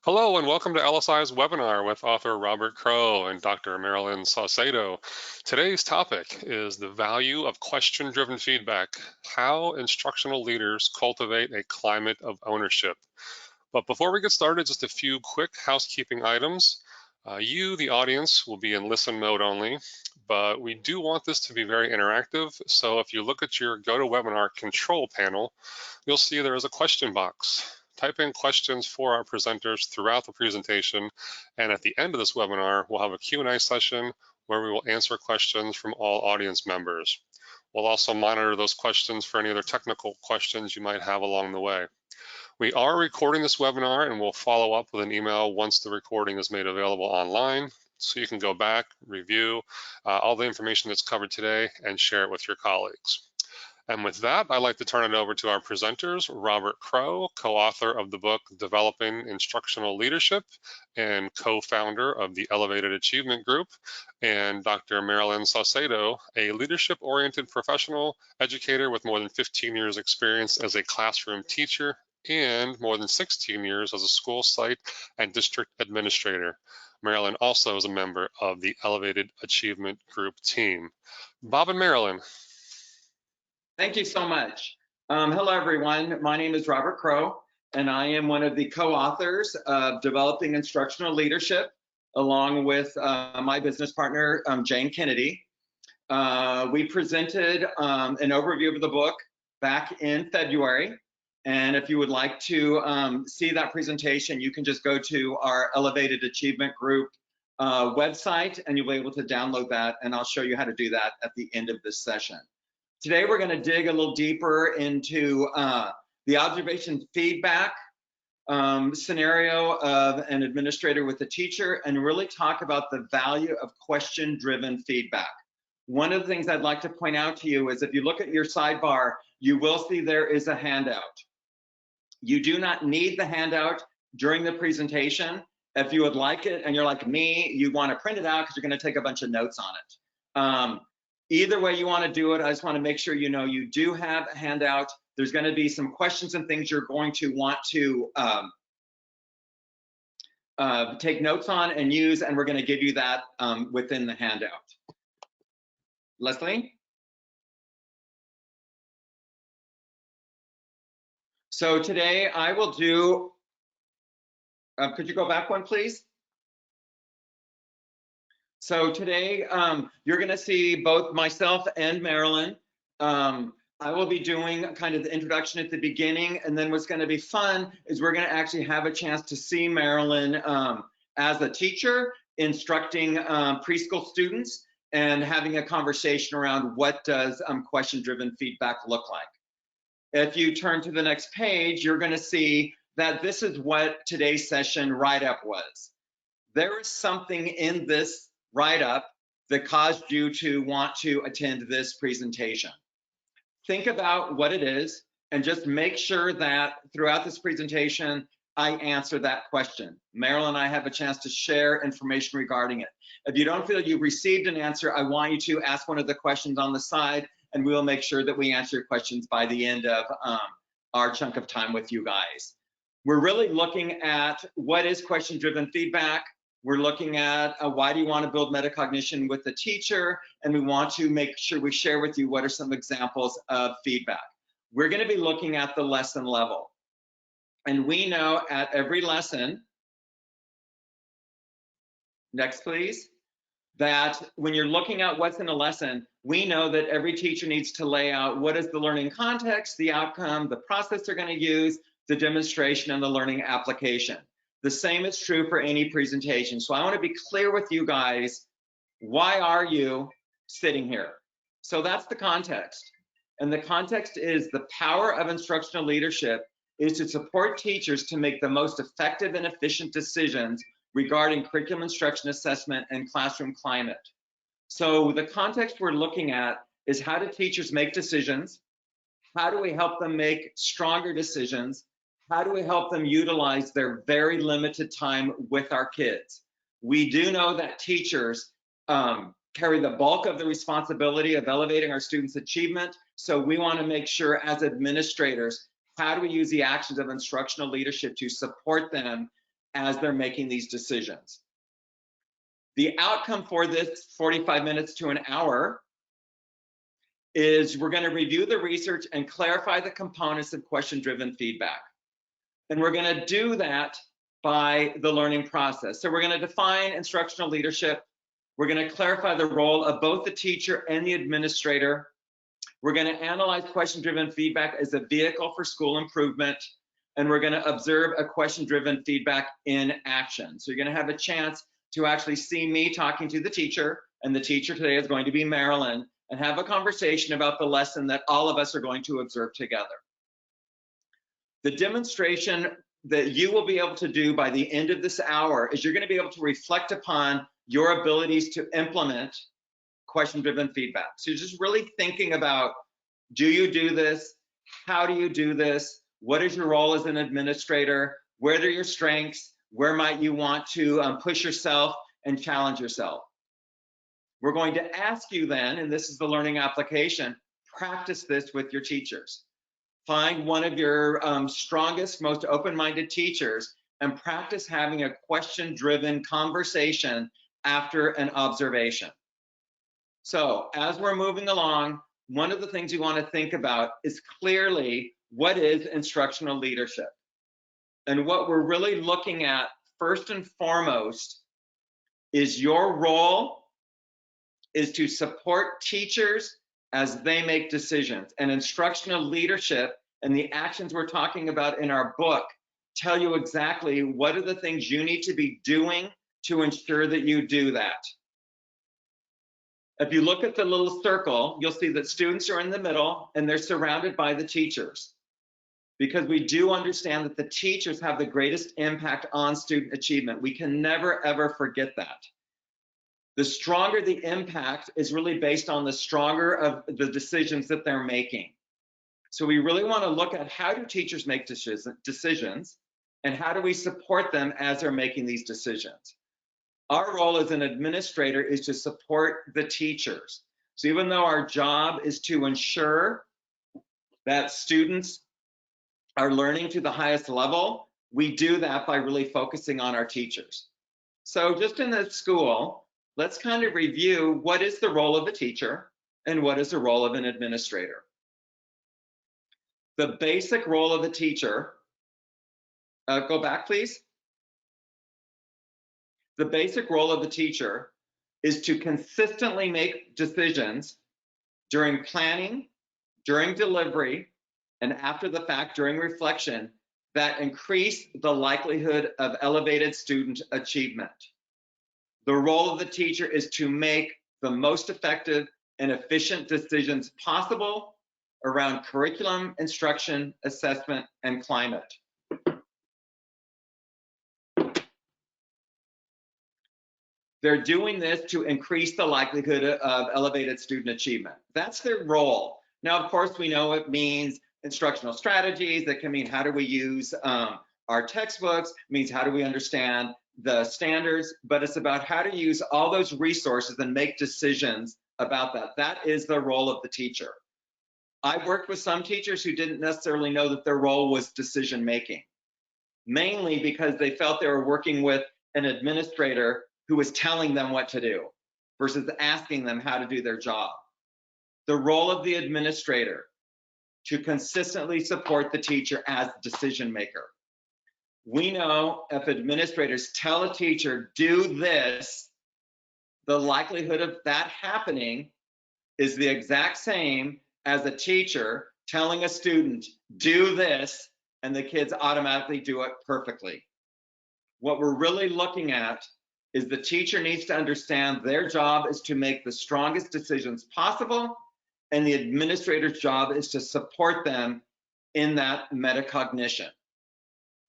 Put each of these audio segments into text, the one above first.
Hello and welcome to LSI's webinar with author Robert Crowe and Dr. Marilyn Saucedo. Today's topic is the value of question-driven feedback, how instructional leaders cultivate a climate of ownership. But before we get started, just a few quick housekeeping items. You, the audience, will be in listen mode only, but we do want this to be very interactive. So if you look at your GoToWebinar control panel, you'll see there is a question box. Type in questions for our presenters throughout the presentation, and at the end of this webinar, we'll have a Q&A session where we will answer questions from all audience members. We'll also monitor those questions for any other technical questions you might have along the way. We are recording this webinar and we'll follow up with an email once the recording is made available online, so you can go back, review all the information that's covered today and share it with your colleagues. And with that, I'd like to turn it over to our presenters, Robert Crowe, co-author of the book Developing Instructional Leadership and co-founder of the Elevated Achievement Group, and Dr. Marilyn Saucedo, a leadership-oriented professional educator with more than 15 years experience as a classroom teacher and more than 16 years as a school site and district administrator. Marilyn also is a member of the Elevated Achievement Group team. Bob and Marilyn. Thank you so much. Hello, everyone. My name is Robert Crowe, and I am one of the co-authors of Developing Instructional Leadership, along with my business partner, Jane Kennedy. We presented an overview of the book back in February, and if you would like to see that presentation, you can just go to our Elevated Achievement Group website, and you'll be able to download that, and I'll show you how to do that at the end of this session. Today, we're going to dig a little deeper into the observation feedback scenario of an administrator with a teacher and really talk about the value of question-driven feedback. One of the things I'd like to point out to you is if you look at your sidebar, you will see there is a handout. You do not need the handout during the presentation. If you would like it and you're like me, you want to print it out because you're going to take a bunch of notes on it. Either way you want to do it, I just want to make sure you know you do have a handout. There's going to be some questions and things you're going to want to take notes on and use, and we're going to give you that within the handout. Leslie? So today I will do, could you go back one, please? So today, you're going to see both myself and Marilyn. I will be doing kind of the introduction at the beginning, and then what's going to be fun is we're going to actually have a chance to see Marilyn as a teacher instructing preschool students and having a conversation around what does question-driven feedback look like. If you turn to the next page, you're going to see that this is what today's session write-up was. There is something in this write-up that caused you to want to attend this presentation. Think about what it is and just make sure that throughout this presentation, I answer that question. Marilyn and I have a chance to share information regarding it. If you don't feel you've received an answer, I want you to ask one of the questions on the side, and we'll make sure that we answer your questions by the end of our chunk of time with you guys. We're really looking at what is question-driven feedback. We're looking at why do you want to build metacognition with the teacher, and we want to make sure we share with you what are some examples of feedback. We're going to be looking at the lesson level. And we know at every lesson, next please, that when you're looking at what's in a lesson, we know that every teacher needs to lay out what is the learning context, the outcome, the process they're going to use, the demonstration, and the learning application. The same is true for any presentation. So I want to be clear with you guys, why are you sitting here? So that's the context. And the context is the power of instructional leadership is to support teachers to make the most effective and efficient decisions regarding curriculum instruction assessment and classroom climate. So the context we're looking at is how do teachers make decisions? How do we help them make stronger decisions? How do we help them utilize their very limited time with our kids? We do know that teachers carry the bulk of the responsibility of elevating our students' achievement. So we want to make sure as administrators, how do we use the actions of instructional leadership to support them as they're making these decisions. The outcome for this 45 minutes to an hour is we're going to review the research and clarify the components of question-driven feedback. And we're going to do that by the learning process. So we're going to define instructional leadership. We're going to clarify the role of both the teacher and the administrator. We're going to analyze question-driven feedback as a vehicle for school improvement. And we're going to observe a question-driven feedback in action. So you're going to have a chance to actually see me talking to the teacher, and the teacher today is going to be Marilyn, and have a conversation about the lesson that all of us are going to observe together. The demonstration that you will be able to do by the end of this hour is you're going to be able to reflect upon your abilities to implement question-driven feedback. So you're just really thinking about, do you do this? How do you do this? What is your role as an administrator? Where are your strengths? Where might you want to push yourself and challenge yourself? We're going to ask you then, and this is the learning application, practice this with your teachers. Find one of your strongest, most open-minded teachers and practice having a question-driven conversation after an observation. So as we're moving along, one of the things you want to think about is clearly, what is instructional leadership? And what we're really looking at first and foremost is your role is to support teachers as they make decisions. And instructional leadership and the actions we're talking about in our book tell you exactly what are the things you need to be doing to ensure that you do that. If you look at the little circle, you'll see that students are in the middle and they're surrounded by the teachers, because we do understand that the teachers have the greatest impact on student achievement. We can never, ever forget that. The stronger the impact is really based on the stronger of the decisions that they're making. So we really want to look at, how do teachers make decisions, and how do we support them as they're making these decisions? Our role as an administrator is to support the teachers. So even though our job is to ensure that students are learning to the highest level, we do that by really focusing on our teachers. So just in the school, let's kind of review what is the role of a teacher and what is the role of an administrator. The basic role of a teacher, go back please. The basic role of the teacher is to consistently make decisions during planning, during delivery, and after the fact during reflection that increase the likelihood of elevated student achievement. The role of the teacher is to make the most effective and efficient decisions possible around curriculum, instruction, assessment, and climate. They're doing this to increase the likelihood of elevated student achievement. That's their role. Now, of course, we know it means instructional strategies. That can mean, how do we use our textbooks? It means, how do we understand the standards? But it's about how to use all those resources and make decisions about that. That is the role of the teacher. I've worked with some teachers who didn't necessarily know that their role was decision making, mainly because they felt they were working with an administrator who was telling them what to do versus asking them how to do their job. The role of the administrator to consistently support the teacher as decision maker. We know if administrators tell a teacher, do this, the likelihood of that happening is the exact same as a teacher telling a student, do this, and the kids automatically do it perfectly. What we're really looking at is the teacher needs to understand their job is to make the strongest decisions possible, and the administrator's job is to support them in that metacognition.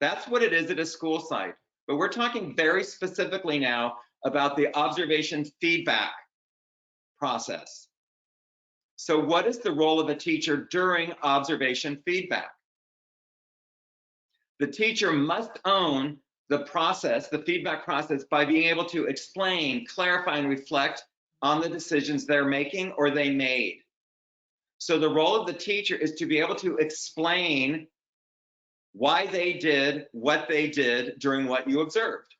That's what it is at a school site. But we're talking very specifically now about the observation feedback process. So what is the role of a teacher during observation feedback? The teacher must own the process, the feedback process, by being able to explain, clarify, and reflect on the decisions they're making or they made. So the role of the teacher is to be able to explain why they did what they did during what you observed.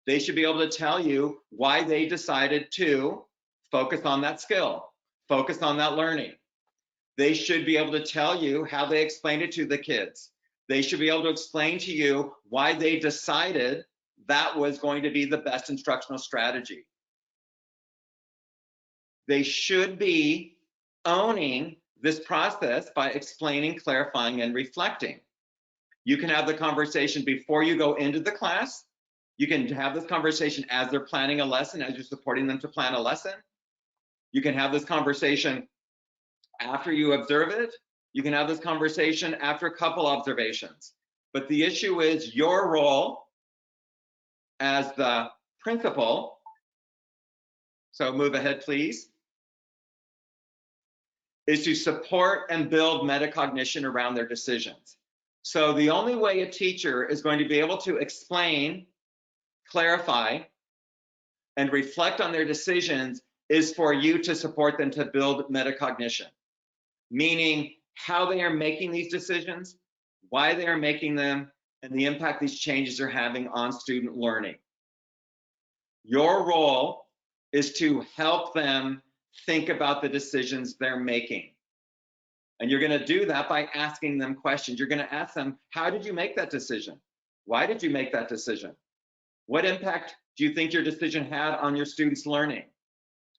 They should be able to tell you why they decided to focus on that skill, focus on that learning. They should be able to tell you how they explained it to the kids. They should be able to explain to you why they decided that was going to be the best instructional strategy. They should be owning this process by explaining, clarifying, and reflecting. You can have the conversation before you go into the class. You can have this conversation as they're planning a lesson, as you're supporting them to plan a lesson. You can have this conversation after you observe it. You can have this conversation after a couple observations. But the issue is your role as the principal. So move ahead, please. Is to support and build metacognition around their decisions. So the only way a teacher is going to be able to explain, clarify, and reflect on their decisions is for you to support them to build metacognition, meaning how they are making these decisions, why they are making them, and the impact these changes are having on student learning. Your role is to help them think about the decisions they're making. And you're going to do that by asking them questions. You're going to ask them, how did you make that decision? Why did you make that decision? What impact do you think your decision had on your students' learning?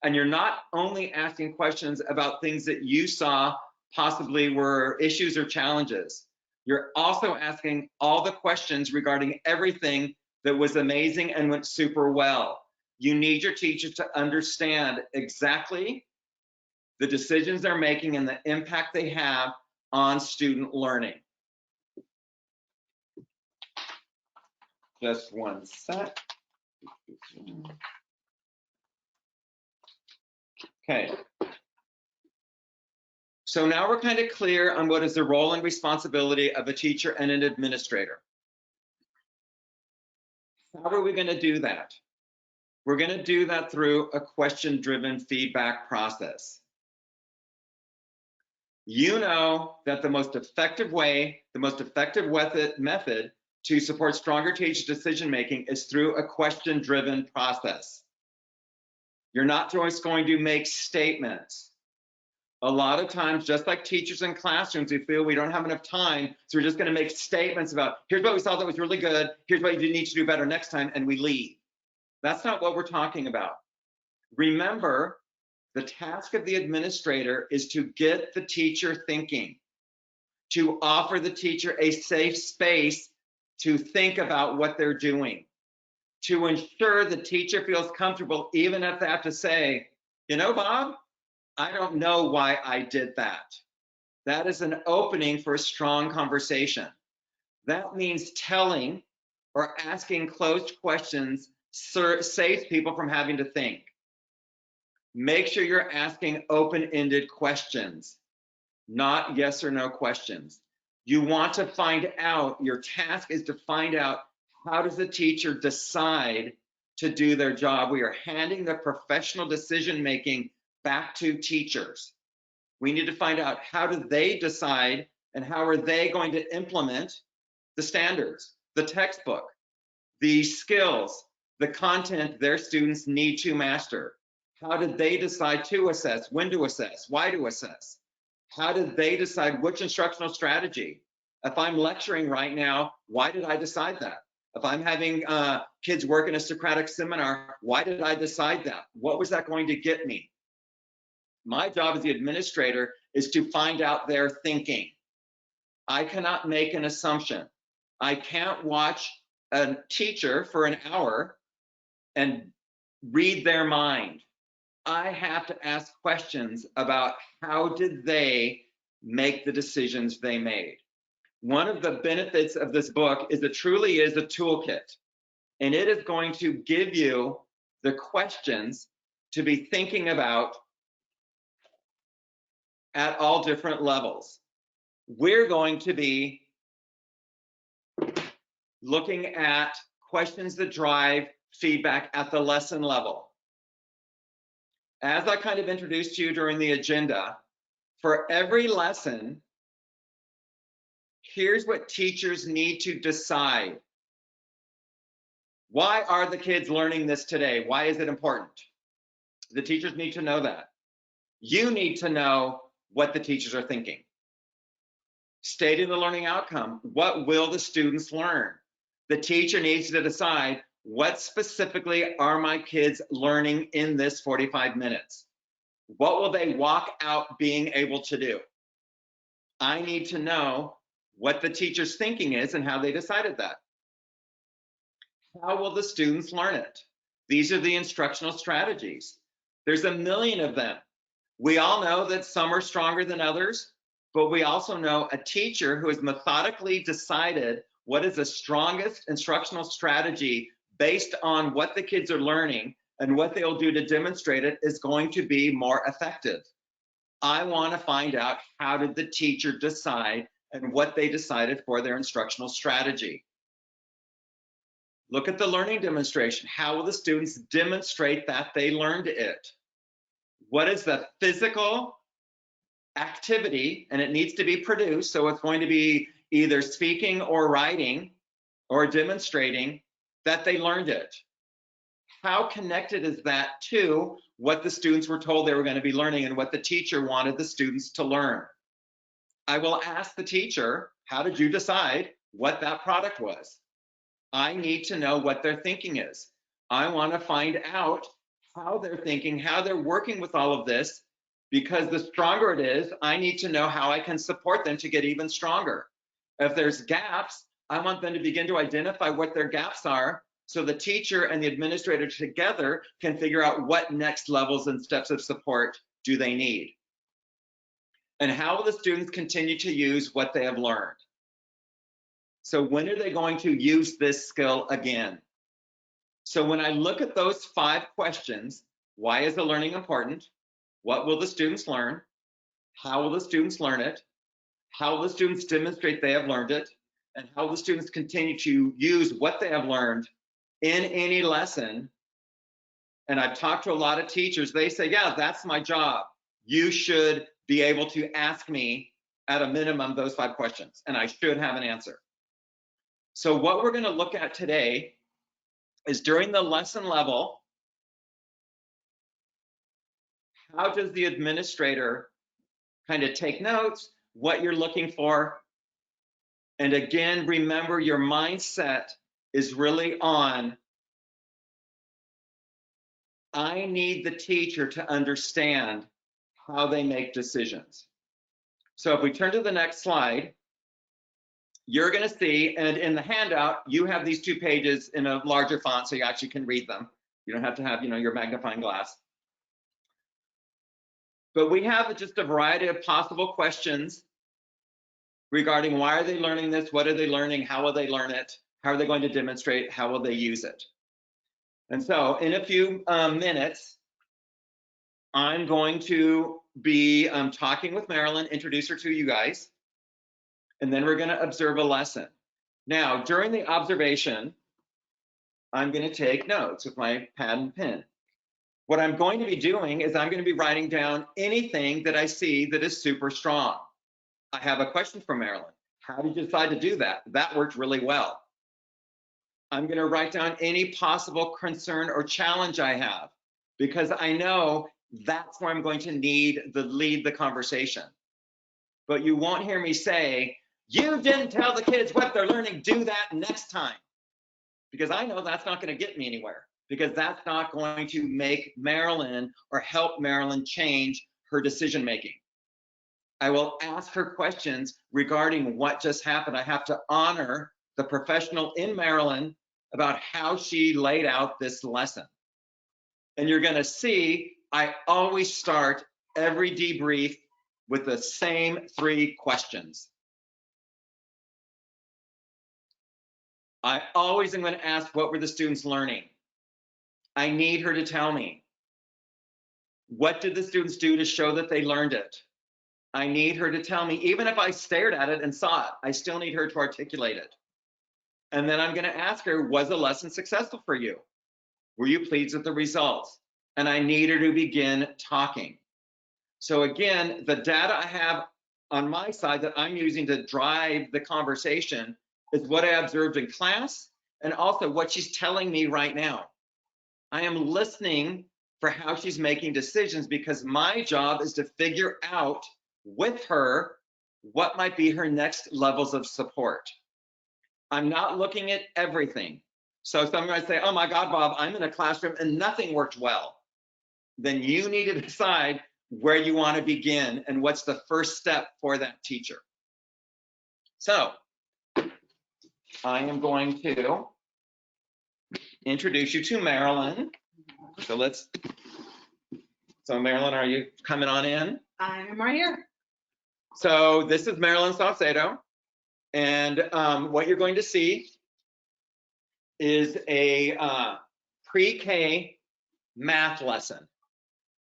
And you're not only asking questions about things that you saw possibly were issues or challenges. You're also asking all the questions regarding everything that was amazing and went super well. You need your teachers to understand exactly the decisions they're making and the impact they have on student learning. Just one sec. Okay. So now we're kind of clear on what is the role and responsibility of a teacher and an administrator. How are we going to do that? We're going to do that through a question-driven feedback process. You know that the most effective way, the most effective method to support stronger teacher decision-making is through a question-driven process. You're not just going to make statements. A lot of times, just like teachers in classrooms, we feel we don't have enough time, so we're just going to make statements about, here's what we saw that was really good, here's what you need to do better next time, and we leave. That's not what we're talking about. Remember, the task of the administrator is to get the teacher thinking, to offer the teacher a safe space to think about what they're doing, to ensure the teacher feels comfortable, even if they have to say, you know, Bob, I don't know why I did that. That is an opening for a strong conversation. That means telling or asking closed questions saves people from having to think. Make sure you're asking open-ended questions, not yes or no questions. You want to find out, your task is to find out, how does the teacher decide to do their job? We are handing the professional decision-making back to teachers. We need to find out, how do they decide and how are they going to implement the standards, the textbook, the skills, the content their students need to master. How did they decide to assess, when to assess, why to assess? How did they decide which instructional strategy? If I'm lecturing right now, why did I decide that? If I'm having kids work in a Socratic seminar, why did I decide that? What was that going to get me? My job as the administrator is to find out their thinking. I cannot make an assumption. I can't watch a teacher for an hour and read their mind. I have to ask questions about how did they make the decisions they made. One of the benefits of this book is it truly is a toolkit, and it is going to give you the questions to be thinking about at all different levels. We're going to be looking at questions that drive feedback at the lesson level. As I kind of introduced you during the agenda, for every lesson, Here's what teachers need to decide. Why are the kids learning this today? Why is it important? The teachers need to know that. You need to know what the teachers are thinking. Stating the learning outcome. What will the students learn? The teacher needs to decide, what specifically are my kids learning in this 45 minutes? What will they walk out being able to do? I need to know what the teacher's thinking is and how they decided that. How will the students learn it? These are the instructional strategies. There's a million of them. We all know that some are stronger than others, but we also know a teacher who has methodically decided what is the strongest instructional strategy based on what the kids are learning and what they'll do to demonstrate it is going to be more effective. I want to find out, how did the teacher decide and what they decided for their instructional strategy. Look at the learning demonstration. How will the students demonstrate that they learned it? What is the physical activity, and it needs to be produced, so it's going to be either speaking or writing or demonstrating that they learned it. How connected is that to what the students were told they were going to be learning and what the teacher wanted the students to learn? I will ask the teacher, how did you decide what that product was? I need to know what their thinking is. I want to find out how they're thinking, how they're working with all of this, because the stronger it is, I need to know how I can support them to get even stronger. If there's gaps, I want them to begin to identify what their gaps are, so the teacher and the administrator together can figure out what next levels and steps of support do they need. And how will the students continue to use what they have learned? So when are they going to use this skill again? So when I look at those 5 questions, why is the learning important? What will the students learn? How will the students learn it? How will the students demonstrate they have learned it? And how will the students continue to use what they have learned in any lesson? And I've talked to a lot of teachers, they say, yeah, that's my job. You should be able to ask me at a minimum those 5 questions, and I should have an answer. So what we're going to look at today is, during the lesson level, how does the administrator kind of take notes, what you're looking for? And again, remember, your mindset is really on, I need the teacher to understand how they make decisions. So if we turn to the next slide, you're going to see, and in the handout, you have these 2 pages in a larger font so you actually can read them. You don't have to have, your magnifying glass. But we have just a variety of possible questions regarding, why are they learning this? What are they learning? How will they learn it? How are they going to demonstrate? How will they use it? And so in a few minutes, I'm going to be talking with Marilyn, introduce her to you guys, and then we're going to observe a lesson. Now, during the observation, I'm going to take notes with my pad and pen. What I'm going to be doing is I'm going to be writing down anything that I see that is super strong. I have a question for Marilyn. How did you decide to do that? That worked really well. I'm going to write down any possible concern or challenge I have, because I know that's where I'm going to need to lead the conversation. But you won't hear me say, you didn't tell the kids what they're learning, do that next time. Because I know that's not going to get me anywhere, because that's not going to make Marilyn or help Marilyn change her decision making. I will ask her questions regarding what just happened. I have to honor the professional in Marilyn about how she laid out this lesson. And you're going to see, I always start every debrief with the same 3 questions. I always am going to ask, what were the students learning? I need her to tell me. What did the students do to show that they learned it? I need her to tell me. Even if I stared at it and saw it, I still need her to articulate it. And then I'm going to ask her, was the lesson successful for you? Were you pleased with the results? And I need her to begin talking. So again, the data I have on my side that I'm using to drive the conversation is what I observed in class and also what she's telling me right now. I am listening for how she's making decisions because my job is to figure out with her what might be her next levels of support. I'm not looking at everything. So someone might say, oh my God, Bob, I'm in a classroom and nothing worked well. Then you need to decide where you want to begin and what's the first step for that teacher. So I am going to introduce you to Marilyn. So Marilyn, are you coming on in? I am right here. So this is Marilyn Saucedo. And what you're going to see is a pre-K math lesson.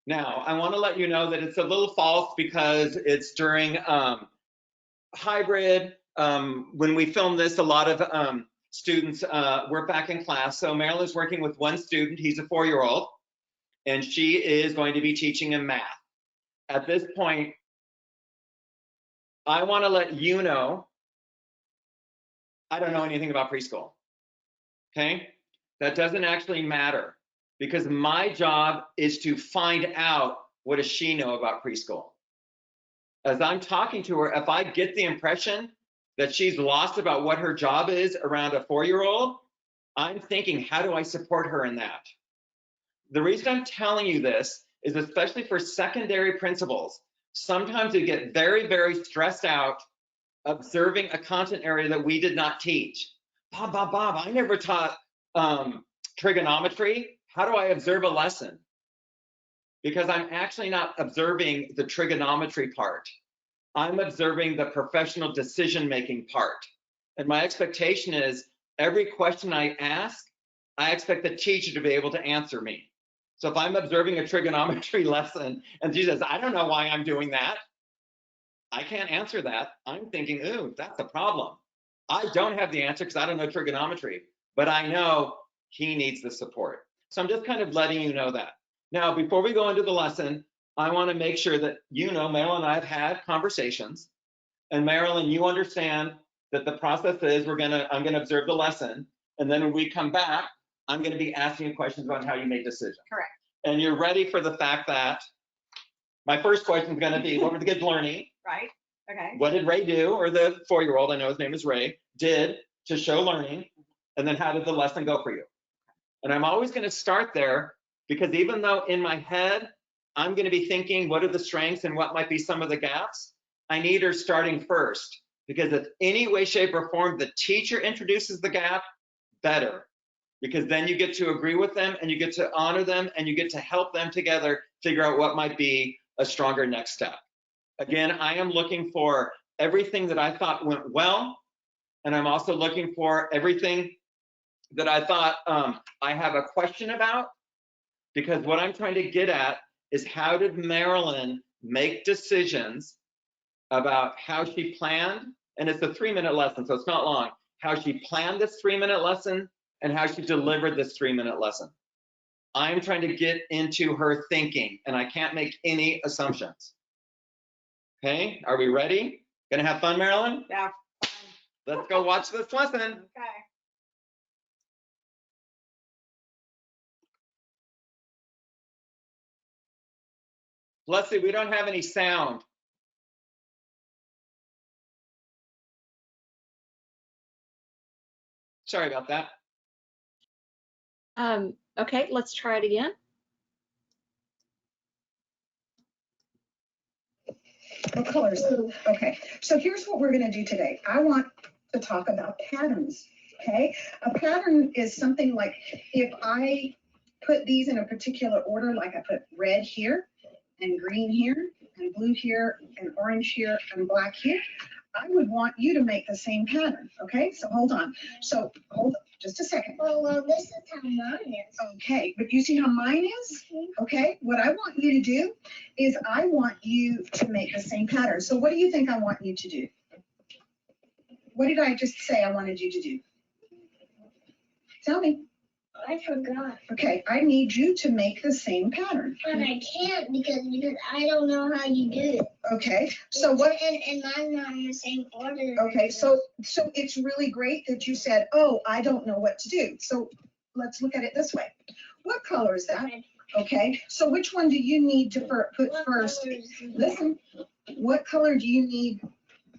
Now, I want to let you know that it's a little false because it's during hybrid. When we film this, a lot of students were back in class. So Marilyn's working with one student. He's a 4-year-old, and she is going to be teaching him math. At this point, I want to let you know, I don't know anything about preschool, okay? That doesn't actually matter because my job is to find out what does she know about preschool. As I'm talking to her, if I get the impression that she's lost about what her job is around a 4-year-old, I'm thinking, how do I support her in that? The reason I'm telling you this is especially for secondary principals, sometimes you get very, very stressed out observing a content area that we did not teach. Bob, I never taught trigonometry. How do I observe a lesson? Because I'm actually not observing the trigonometry part. I'm observing the professional decision-making part. And my expectation is every question I ask, I expect the teacher to be able to answer me. So if I'm observing a trigonometry lesson and she says, I don't know why I'm doing that, I can't answer that. I'm thinking, ooh, that's a problem. I don't have the answer because I don't know trigonometry, but I know he needs the support. So I'm just kind of letting you know that. Now, before we go into the lesson, I want to make sure that you know Marilyn and I have had conversations. And Marilyn, you understand that the process is I'm going to observe the lesson. And then when we come back, I'm going to be asking you questions about how you make decisions. Correct. And you're ready for the fact that my first question is going to be, what were the kids learning? Right. Okay. What did Ray do, or the 4-year-old, I know his name is Ray, did to show learning? And then how did the lesson go for you? And I'm always going to start there because even though in my head, I'm going to be thinking, what are the strengths and what might be some of the gaps? I need her starting first because if any way, shape, or form the teacher introduces the gap, better. Because then you get to agree with them and you get to honor them and you get to help them together figure out what might be a stronger next step. Again, I am looking for everything that I thought went well, and I'm also looking for everything that I thought I have a question about, because what I'm trying to get at is how did Marilyn make decisions about how she planned, and it's a 3-minute lesson, so it's not long, how she planned this 3-minute lesson and how she delivered this 3-minute lesson. I'm trying to get into her thinking, and I can't make any assumptions. Okay, are we ready? Gonna have fun, Marilyn? Yeah. Let's go watch this lesson. Okay. Leslie, we don't have any sound. Sorry about that. Okay, let's try it again. What colors? Okay, so here's what we're going to do today. I want to talk about patterns, okay? A pattern is something like if I put these in a particular order, like I put red here and green here and blue here and orange here and black here, I would want you to make the same pattern, okay? So hold on. So hold just a second. Well, this is how mine is. Okay, but you see how mine is? Okay, what I want you to do is I want you to make the same pattern. So what do you think I want you to do? What did I just say I wanted you to do? Tell me. I forgot. Okay, I need you to make the same pattern. But I can't because I don't know how you do it. Okay, so what? And mine's not in the same order. Okay, so it's really great that you said, oh, I don't know what to do. So let's look at it this way. What color is that? Red. Okay, so which one do you need to put What first? color is that? Listen, what color do you need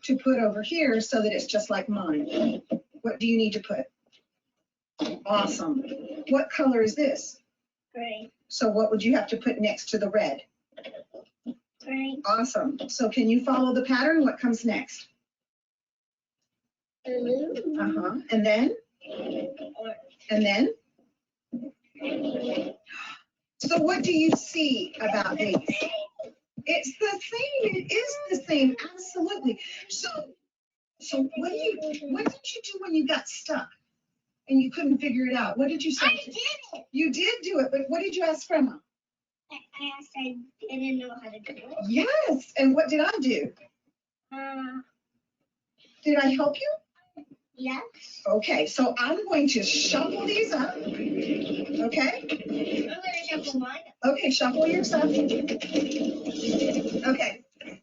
to put over here so that it's just like mine? What do you need to put? Awesome. What color is this? Gray. So what would you have to put next to the red? Gray. Awesome. So can you follow the pattern? What comes next? Blue. Uh-huh. And then? And then? So what do you see about these? It's the same. It is the same. Absolutely. So what did you do when you got stuck and you couldn't figure it out? What did you say? I did it. You did do it, but what did you ask Grandma? I asked, I didn't know how to do it. Yes. And what did I do? Did I help you? Yes. Okay, so I'm going to shuffle these up. Okay? I'm gonna shuffle mine. Okay, shuffle your stuff. Okay,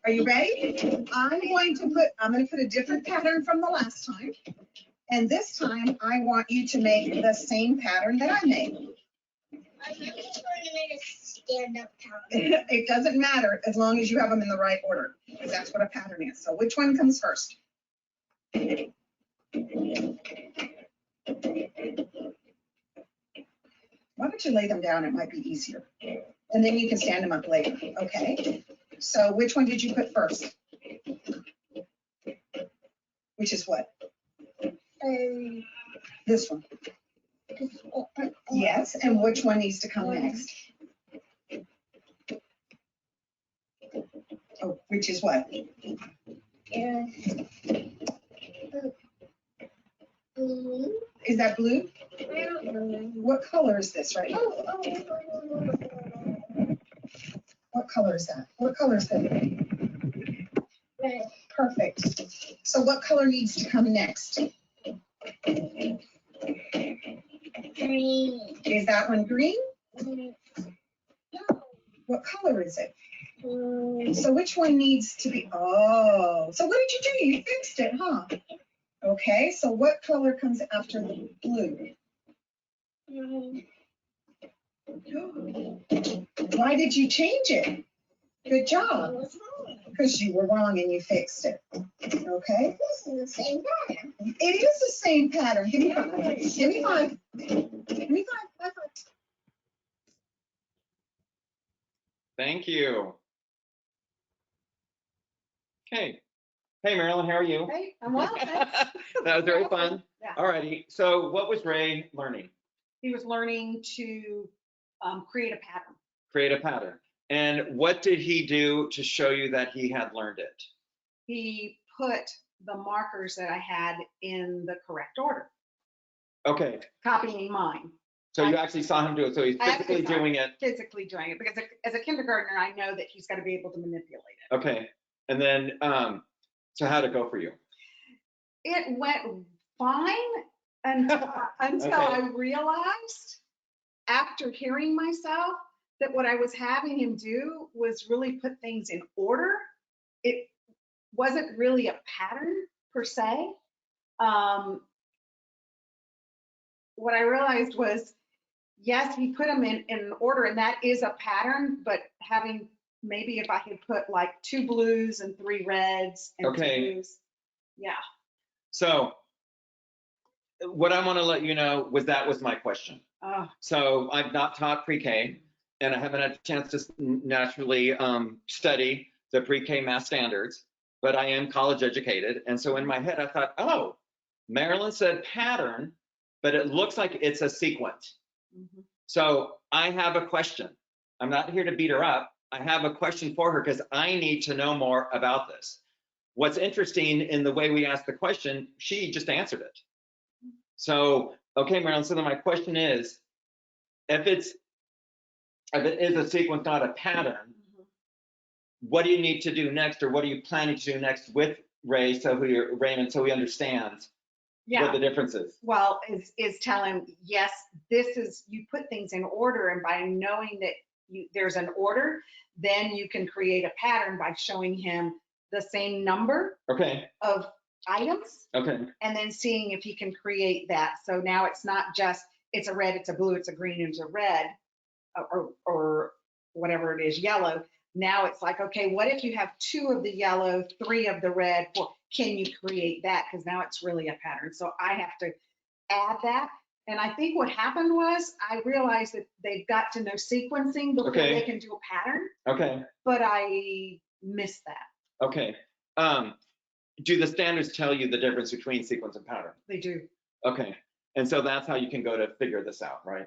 are you ready? I'm going to put a different pattern from the last time. And this time I want you to make the same pattern that I made. I'm just going to make a stand-up pattern. It doesn't matter as long as you have them in the right order, because that's what a pattern is. So which one comes first? Why don't you lay them down? It might be easier. And then you can stand them up later. Okay. So which one did you put first? Which is what? This one. Yes. And which one needs to come next? Oh, which is what? Blue. Is that blue? I don't know. What color is this right here? What color is that? What color is that? Red. Perfect. So what color needs to come next? Green. Is that one green? No. What color is it? Blue. So which one needs to be, oh, so what did you do? You fixed it, huh? Okay, so what color comes after the blue? Why did you change it? Good job, What's wrong? because you were wrong and you fixed it. Okay, This is the same pattern. it is the same pattern. Give me 5. Give me 5. Give me 5. 5. Thank you. Okay. Hey, Marilyn, how are you? Hey, I'm well, thanks. That was very fun. Yeah. All righty. So what was Ray learning? He was learning to create a pattern. Create a pattern. And what did he do to show you that he had learned it? He put the markers that I had in the correct order, Okay. copying mine, So you actually saw him do it. So he's I actually physically saw doing it. physically doing it, because as a kindergartner, I know that he's got to be able to manipulate it. Okay. And then, so how'd it go for you? It went fine until Okay. I realized, after hearing myself, that what I was having him do was really put things in order. It wasn't really a pattern per se. What I realized was, yes, he put them in order, and that is a pattern, but having, maybe if I could put like 2 blues and 3 reds and 2 Okay. blues. Yeah. So what I want to let you know was that was my question. Oh, So I've not taught pre-K, and I haven't had a chance to naturally study the pre-K math standards, but I am college educated. And so in my head, I thought, oh, Marilyn said pattern, but it looks like it's a sequence. mhm. So I have a question. I'm not here to beat her up. I have a question for her because I need to know more about this. What's interesting in the way we asked the question, she just answered it. So, okay, Marilyn, so then my question is, if it is a sequence, not a pattern, Mhm. what do you need to do next, or what are you planning to do next with Raymond, so he understands Yeah. what the difference is. Well, is tell him, yes, this is, you put things in order, and by knowing that there's an order, then you can create a pattern by showing him the same number Okay, of items okay, and then seeing if he can create that. So now it's not just, it's a red, it's a blue, it's a green, it's a red, or whatever it is, yellow. Now it's like, okay, what if you have 2 of the yellow, 3 of the red? Well, can you create that? Because now it's really a pattern. So I have to add that. And I think what happened was I realized that they've got to know sequencing before Okay. they can do a pattern, okay, but I missed that. okay. Do the standards tell you the difference between sequence and pattern? They do. Okay, and so that's how you can go to figure this out, right?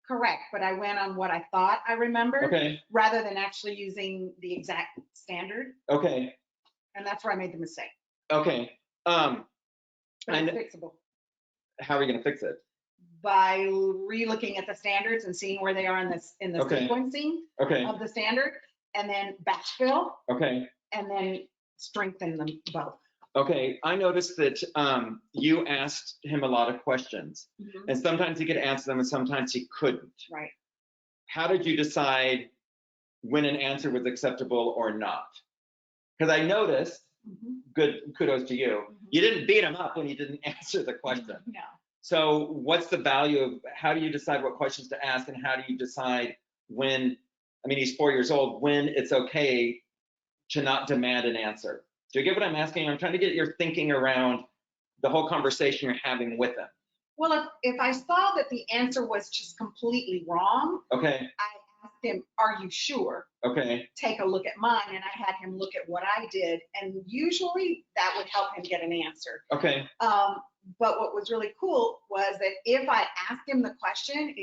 Correct. But I went on what I thought I remembered Okay, rather than actually using the exact standard. okay, And that's where I made the mistake. okay. But And it's fixable how are we gonna fix it? by re-looking at the standards and seeing where they are in the Okay. sequencing Okay, of the standard, and then backfill, okay, and then strengthen them both. okay. I noticed that you asked him a lot of questions, and sometimes he could answer them and sometimes he couldn't. Right. How did you decide when an answer was acceptable or not? Because I noticed, good kudos to you, you didn't beat him up when he didn't answer the question. No. So what's the value of, how do you decide what questions to ask, and how do you decide when, I mean, he's 4 years old, when it's okay to not demand an answer? Do you get what I'm asking? I'm trying to get your thinking around the whole conversation you're having with him. Well, if I saw that the answer was just completely wrong, Okay, I asked him, are you sure? okay, Take a look at mine, and I had him look at what I did, and usually that would help him get an answer. okay, But what was really cool was that if I asked him the question,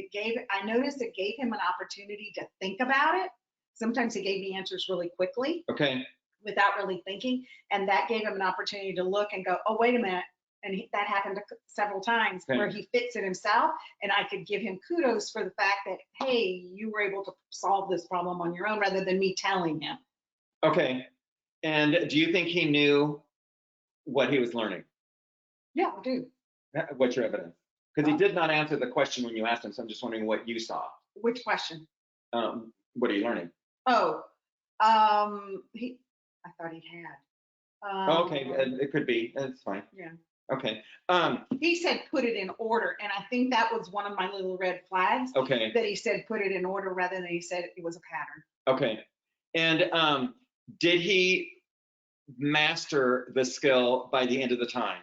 I noticed it gave him an opportunity to think about it. Sometimes he gave me answers really quickly okay, without really thinking, and that gave him an opportunity to look and go, oh, wait a minute. And that happened several times Okay. where he fixed it himself, and I could give him kudos for the fact that, hey, you were able to solve this problem on your own rather than me telling him. okay. And do you think he knew what he was learning? Yeah, I do. What's your evidence? Because he did not answer the question when you asked him, so I'm just wondering what you saw. Which question? What are you learning? Oh, I thought he had. Okay, it could be, it's fine. Yeah. Okay, He said put it in order, and I think that was one of my little red flags, okay, that he said put it in order rather than he said it was a pattern. okay. And did he master the skill by the end of the time?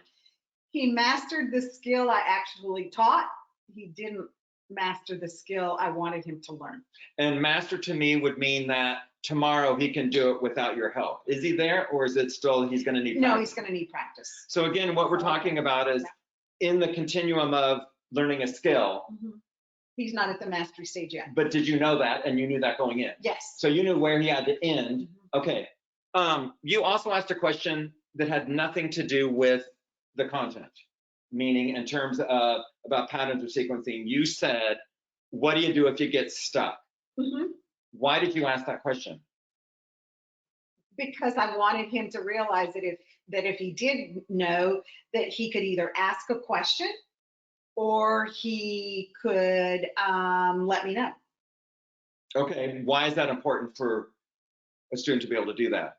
He mastered the skill I actually taught. He didn't master the skill I wanted him to learn. And master to me would mean that tomorrow he can do it without your help. Is he there, or is it still he's going to need No, practice? he's going to need practice. So again, what we're talking about is in the continuum of learning a skill, He's not at the mastery stage yet. but did you know that, and you knew that going in? Yes. So you knew where he had to end. Okay. You also asked a question that had nothing to do with the content, meaning in terms of about patterns or sequencing. You said, what do you do if you get stuck? Why did you ask that question? Because I wanted him to realize that if he did know, that he could either ask a question or he could let me know. Okay, why is that important for a student to be able to do that?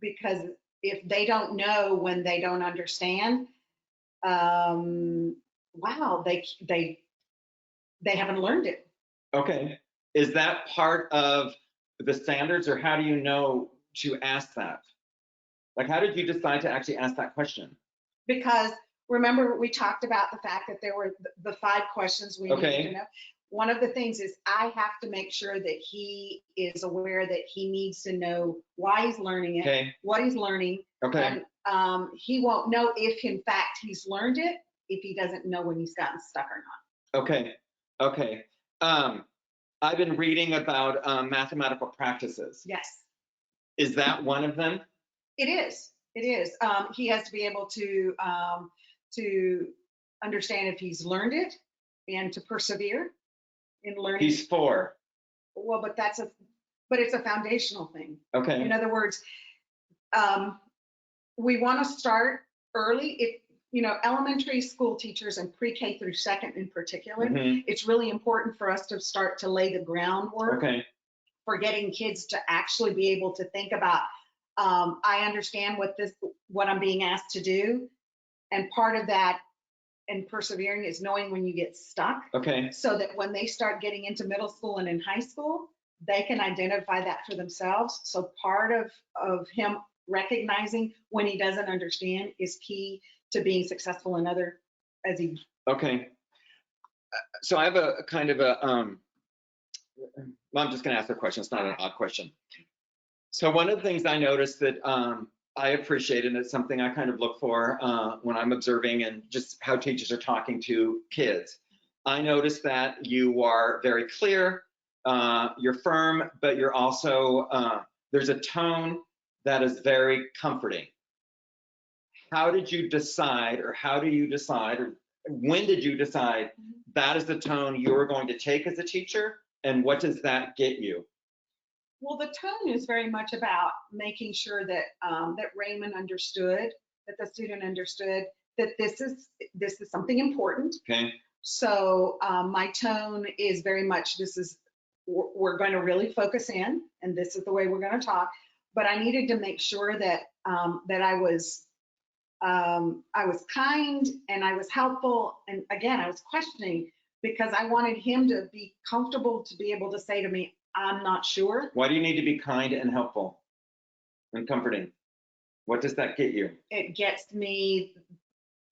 Because if they don't know when they don't understand, wow, they haven't learned it. Okay, is that part of the standards, or how do you know to ask that? Like, how did you decide to actually ask that question? Because remember, we talked about the fact that there were the 5 questions we needed to know. One of the things is I have to make sure that he is aware that he needs to know why he's learning it, Okay, what he's learning. okay, And he won't know if in fact he's learned it, if he doesn't know when he's gotten stuck or not. okay, okay. I've been reading about mathematical practices. Yes, Is that one of them? it is. It is. He has to be able to understand if he's learned it and to persevere in learning. He's 4. Well, but it's a foundational thing. Okay, In other words, we want to start early. elementary school teachers and pre-K through second in particular, Mhm. it's really important for us to start to lay the groundwork Okay, for getting kids to actually be able to think about, I understand what I'm being asked to do. And part of that and persevering is knowing when you get stuck, okay, so that when they start getting into middle school and in high school, they can identify that for themselves. So part of him recognizing when he doesn't understand is key to being successful in as he. okay. So I have a kind of a, well, I'm just gonna ask a question. It's not an odd question. So one of the things I noticed that I appreciate, and it's something I kind of look for when I'm observing and just how teachers are talking to kids. I noticed that you are very clear, you're firm, but you're also, there's a tone that is very comforting. How did you decide, or how do you decide, or when did you decide that is the tone you're going to take as a teacher, and what does that get you? Well, the tone is very much about making sure that that Raymond understood, that the student understood that this is something important. Okay, So my tone is very much, we're going to really focus in, and this is the way we're going to talk. But I needed to make sure that that I was kind and I was helpful, and again I was questioning, because I wanted him to be comfortable to be able to say to me, I'm not sure. why do you need to be kind and helpful and comforting? What does that get you? It gets me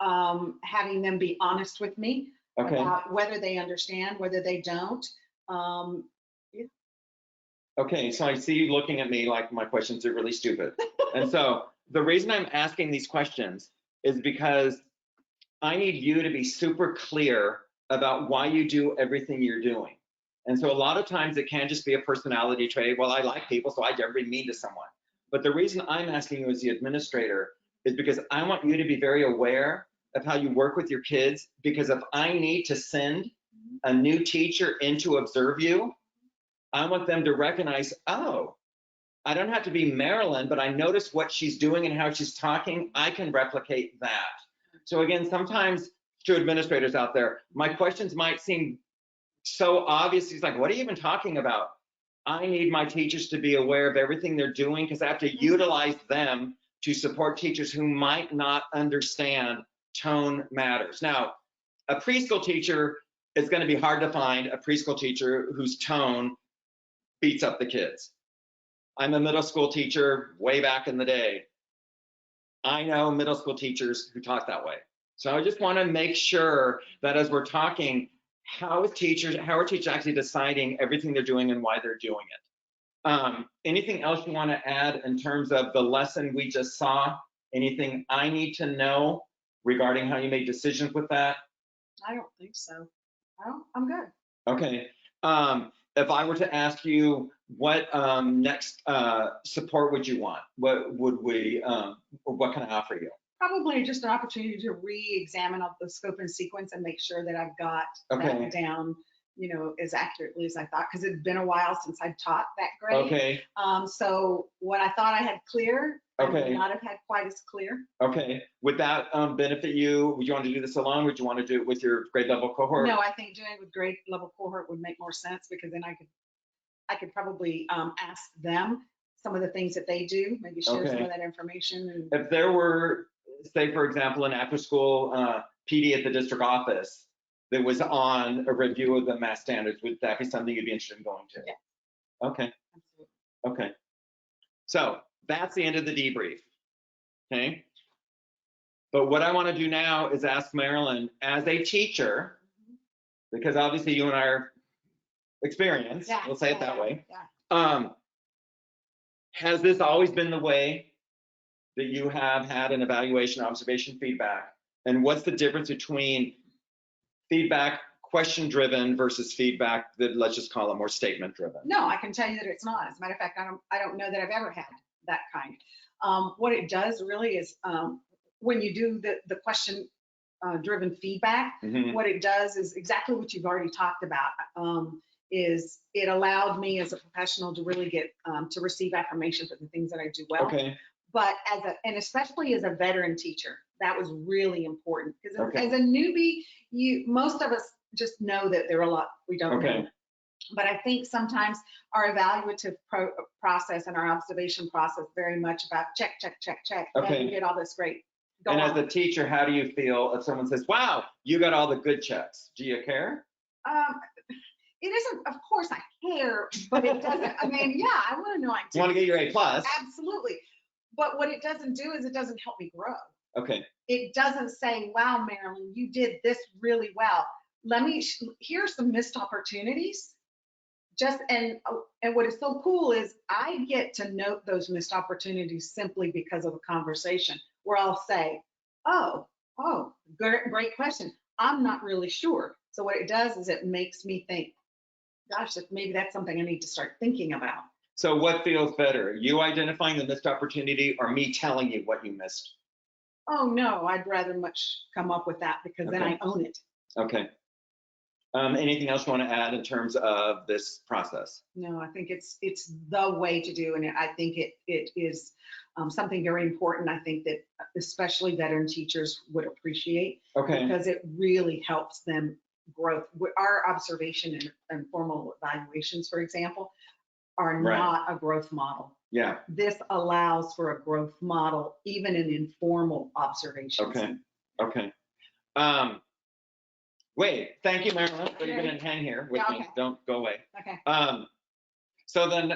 having them be honest with me Okay, about whether they understand, whether they don't. okay, so I see you looking at me like my questions are really stupid. And so the reason I'm asking these questions is because I need you to be super clear about why you do everything you're doing. And so a lot of times it can just be a personality trait. Well, I like people, so I never be mean to someone. But the reason I'm asking you as the administrator is because I want you to be very aware of how you work with your kids, because if I need to send a new teacher in to observe you, I want them to recognize, oh, I don't have to be Marilyn, but I notice what she's doing and how she's talking. I can replicate that. So again, sometimes to administrators out there, my questions might seem so obvious. He's like, what are you even talking about? I need my teachers to be aware of everything they're doing, because I have to utilize them to support teachers who might not understand tone matters. Now, a preschool teacher, it's going to be hard to find a preschool teacher whose tone beats up the kids. I'm a middle school teacher way back in the day. I know middle school teachers who talk that way. So I just want to make sure that as we're talking, how are teachers actually deciding everything they're doing and why they're doing it? Anything else you want to add in terms of the lesson we just saw? Anything I need to know regarding how you make decisions with that? I don't think so. I'm good. Okay. If I were to ask you what next support would you want? What would we, what can I offer you? Probably just an opportunity to re-examine the scope and sequence and make sure that I've got Okay. that down, as accurately as I thought, because it's been a while since I've taught that grade. Okay. So what I thought I had clear, I Okay. may not have had quite as clear. Okay. Would that benefit you? Would you want to do this alone? Would you want to do it with your grade level cohort? No, I think doing it with grade level cohort would make more sense, because then I could probably ask them some of the things that they do, maybe share some Okay. of that information. And If there were, say, for example, an after-school PD at the district office that was on a review of the math standards, would that be something you'd be interested in going to? Yeah. Okay. absolutely. Okay. So that's the end of the debrief. Okay. But what I want to do now is ask Marilyn, as a teacher, because obviously you and I are experienced, Yeah, we'll say it yeah, that way. Yeah. Has this always been the way that you have had an evaluation, observation, feedback? And what's the difference between feedback question-driven versus feedback that, let's just call it, more statement-driven? No, I can tell you that it's not. As a matter of fact, I don't know that I've ever had that kind. What it does really is when you do the question driven feedback, Mhm. what it does is exactly what you've already talked about. Is it allowed me as a professional to really get to receive affirmation for the things that I do well. Okay. But and especially as a veteran teacher, That was really important because Okay. as a newbie, most of us just know that there are a lot we don't Okay. know. But I think sometimes our evaluative process and our observation process very much about check, check, check, check. Okay. And you get all this great. Go And on. as a teacher, how do you feel if someone says, wow, you got all the good checks? Do you care? It isn't, of course I care, but it doesn't, I mean, yeah, I want to know I You want to did. get your A plus? Absolutely. But what it doesn't do is it doesn't help me grow. Okay. It doesn't say, wow, Marilyn, you did this really well. Here's some missed opportunities. And what is so cool is I get to note those missed opportunities simply because of a conversation where I'll say, oh, great question. I'm not really sure. So what it does is it makes me think, gosh, maybe that's something I need to start thinking about. So what feels better, you identifying the missed opportunity or me telling you what you missed? Oh, no, I'd rather much come up with that because then Okay. I own it. Okay. Anything else you want to add in terms of this process? No, I think it's the way to do, and I think it is something very important. I think that especially veteran teachers would appreciate Okay. because it really helps them grow. Our observation and formal evaluations, for example, are Right. not a growth model. Yeah. This allows for a growth model, even in informal observations. Okay. Okay. Wait, thank you, Marilyn, for you're going to hang here with me. Okay. Don't go away. Okay. So then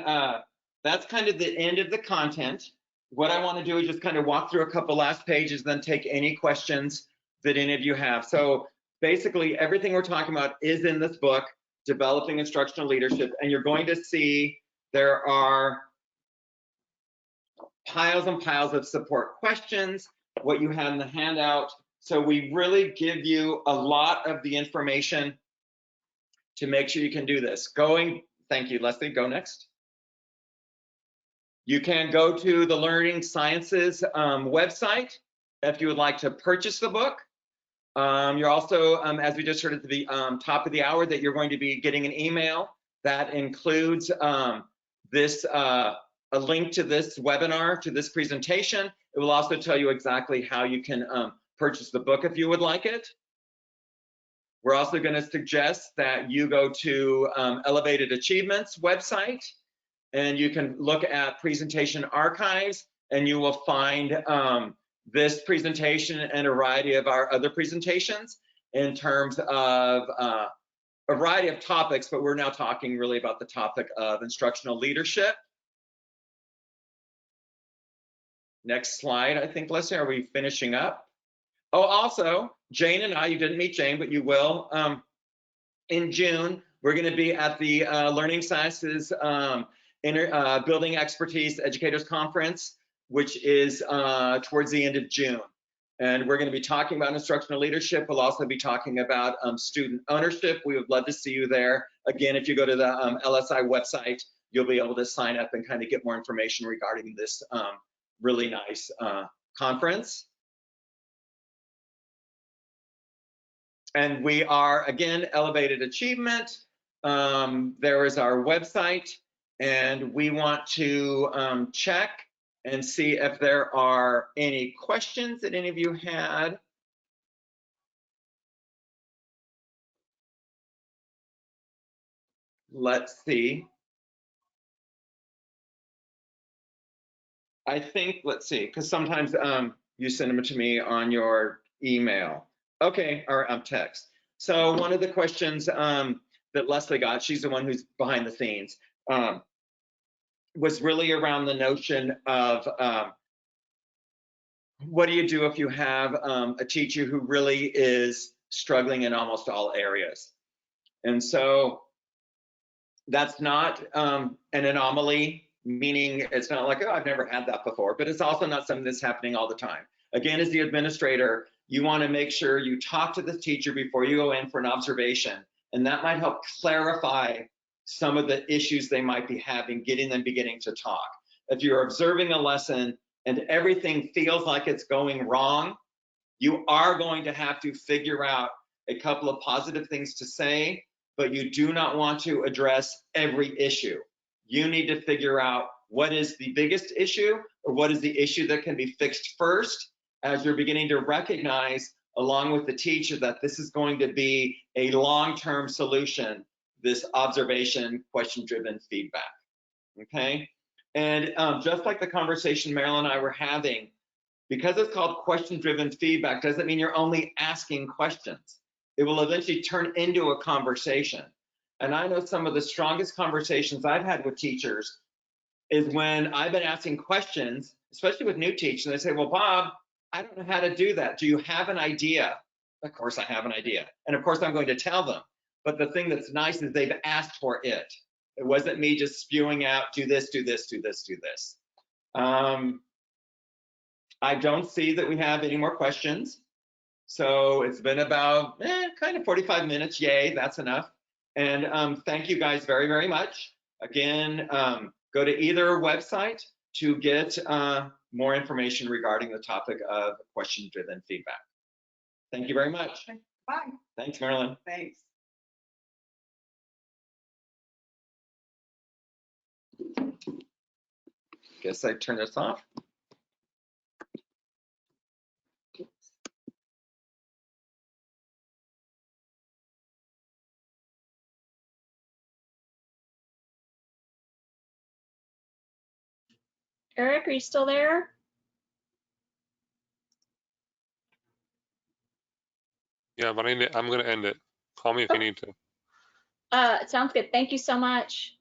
that's kind of the end of the content. What I want to do is just kind of walk through a couple last pages, then take any questions that any of you have. So basically everything we're talking about is in this book, Developing Instructional Leadership, and you're going to see there are piles and piles of support questions, what you have in the handout. So we really give you a lot of the information to make sure you can do this. Thank you, Leslie, go next. You can go to the Learning Sciences website if you would like to purchase the book. You're also, as we just heard at the top of the hour, that you're going to be getting an email that includes a link to this webinar, to this presentation. It will also tell you exactly how you can purchase the book if you would like it. We're also going to suggest that you go to Elevated Achievements website, and you can look at presentation archives, and you will find this presentation and a variety of our other presentations in terms of a variety of topics, but we're now talking really about the topic of instructional leadership. Next slide, I think, Leslie, are we finishing up? Oh, also, Jane and I, you didn't meet Jane, but you will. In June, we're going to be at the Learning Sciences Building Expertise Educators Conference, which is towards the end of June. And we're going to be talking about instructional leadership. We'll also be talking about student ownership. We would love to see you there. Again, if you go to the LSI website, you'll be able to sign up and kind of get more information regarding this really nice conference. And we are, again, Elevated Achievement. There is our website, and we want to check and see if there are any questions that any of you had. Let's see. I think, let's see, because sometimes you send them to me on your email. Okay, or text. So one of the questions that Leslie got, she's the one who's behind the scenes, was really around the notion of what do you do if you have a teacher who really is struggling in almost all areas? And so that's not an anomaly, meaning it's not like, oh, I've never had that before, but it's also not something that's happening all the time. Again, as the administrator, you want to make sure you talk to the teacher before you go in for an observation, and that might help clarify some of the issues they might be having, getting them beginning to talk. If you're observing a lesson and everything feels like it's going wrong, you are going to have to figure out a couple of positive things to say, but you do not want to address every issue. You need to figure out what is the biggest issue or what is the issue that can be fixed first, as you're beginning to recognize, along with the teacher, that this is going to be a long-term solution, this observation, question-driven feedback, okay? And just like the conversation Marilyn and I were having, because it's called question-driven feedback, doesn't mean you're only asking questions. It will eventually turn into a conversation. And I know some of the strongest conversations I've had with teachers is when I've been asking questions, especially with new teachers, and they say, well, Bob, I don't know how to do that. Do you have an idea? Of course I have an idea. And of course I'm going to tell them. But the thing that's nice is they've asked for it. It wasn't me just spewing out, do this, do this, do this, do this. I don't see that we have any more questions. So it's been about kind of 45 minutes. Yay, that's enough. And thank you guys very, very much. Again, go to either website to get more information regarding the topic of question-driven feedback. Thank you very much. Bye. Thanks, Marilyn. Thanks. Guess I turn this off. Eric, are you still there? Yeah, but I'm going to end it. Call me if you need to. Sounds good. Thank you so much.